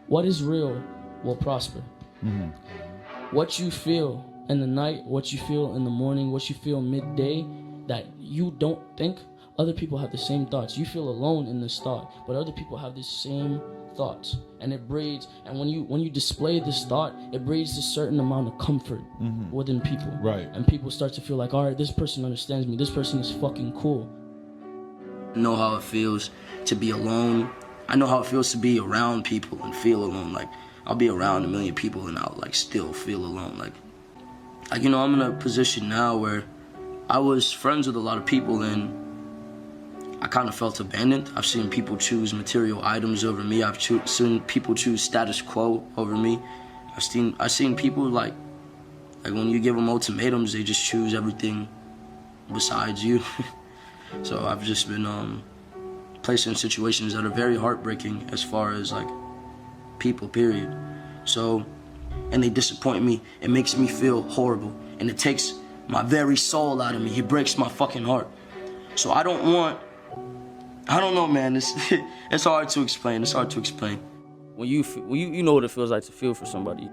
what is real will prosper. Mm-hmm. What you feel in the night, what you feel in the morning, what you feel midday, that you don't think, other people have the same thoughts. You feel alone in this thought, but other people have the same thoughts, and it breeds. And when you display this thought, it breeds a certain amount of comfort within people. Right. And people start to feel like, all right, this person understands me. This person is fucking cool. I know how it feels to be alone. I know how it feels to be around people and feel alone. Like, I'll be around a million people and I'll like still feel alone. Like you know, I'm in a position now where I was friends with a lot of people and I kind of felt abandoned. I've seen people choose material items over me. I've seen people choose status quo over me. I've seen people like when you give them ultimatums, they just choose everything besides you. So I've just been placed in situations that are very heartbreaking as far as like people, period. So, and they disappoint me. It makes me feel horrible, and it takes my very soul out of me. It breaks my fucking heart. So I don't know, man. It's hard to explain. It's hard to explain. When you know what it feels like to feel for somebody,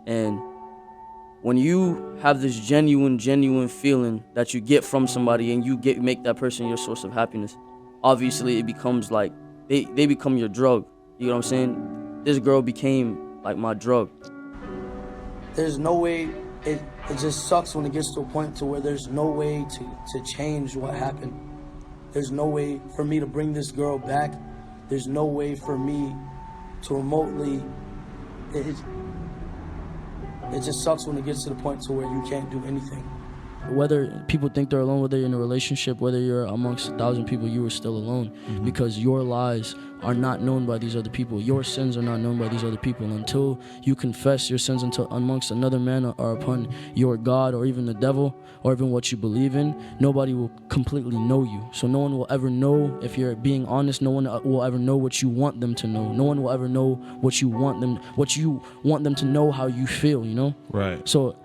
and when you have this genuine feeling that you get from somebody, and you make that person your source of happiness, obviously it becomes like they become your drug. You know what I'm saying? This girl became like my drug. There's no way. It just sucks when it gets to a point to where there's no way to change what happened. There's no way for me to bring this girl back. There's no way for me to remotely. It just sucks when it gets to the point to where you can't do anything. Whether people think they're alone, whether you're in a relationship, whether you're amongst 1,000 people, you are still alone, because your lies are not known by these other people. Your sins are not known by these other people. Until you confess your sins amongst another man or upon your God or even the devil or even what you believe in, nobody will completely know you. So no one will ever know if you're being honest. No one will ever know what you want them to know. No one will ever know what you want them to know, how you feel, you know? Right. So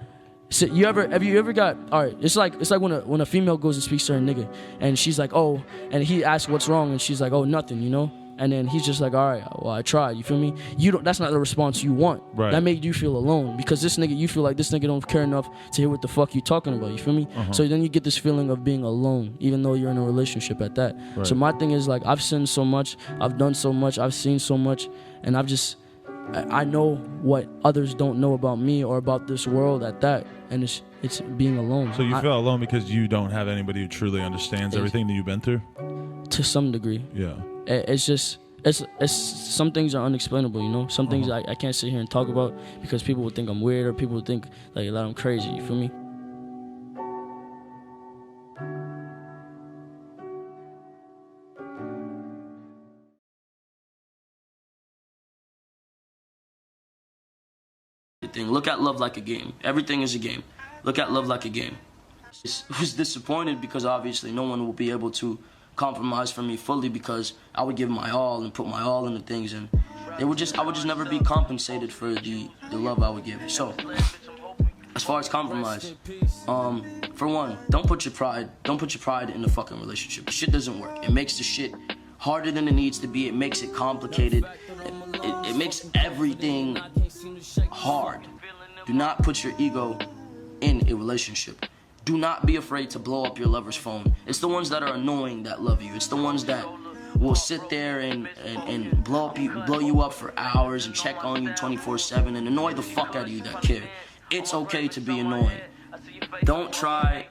have you ever got, all right, it's like when a female goes and speaks to her nigga and she's like, oh, and he asks what's wrong and she's like, oh, nothing, you know? And then he's just like, all right, well, I tried, you feel me? That's not the response you want. Right. That made you feel alone, because you feel like this nigga don't care enough to hear what the fuck you talking about, you feel me? So then you get this feeling of being alone, even though you're in a relationship at that. Right. So my thing is, like, I've sinned so much, I've done so much, I've seen so much, and I know what others don't know about me or about this world at that, and it's being alone. So you feel alone because you don't have anybody who truly understands everything that you've been through? To some degree. Yeah. It's just, it's some things are unexplainable, you know? Some things I can't sit here and talk about because people would think I'm weird, or people would think like that I'm crazy, you feel me? Look at love like a game. Everything is a game. Look at love like a game. I was disappointed because obviously no one will be able to compromise for me fully, because I would give my all and put my all into things, and I would just never be compensated for the love I would give. So as far as compromise, for one, don't put your pride in the fucking relationship. The shit doesn't work. It makes the shit harder than it needs to be. It makes it complicated. It makes everything hard. Do not put your ego in a relationship. Do not be afraid to blow up your lover's phone. It's the ones that are annoying that love you. It's the ones that will sit there and blow you up for hours and check on you 24/7 and annoy the fuck out of you that care. It's okay to be annoying. Don't try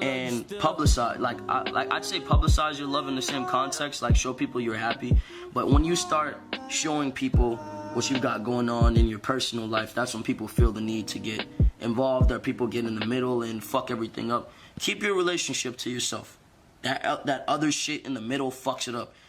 and publicize, I'd say publicize your love in the same context, like show people you're happy. But when you start showing people what you've got going on in your personal life, that's when people feel the need to get involved, or people get in the middle and fuck everything up. Keep your relationship to yourself. That other shit in the middle fucks it up.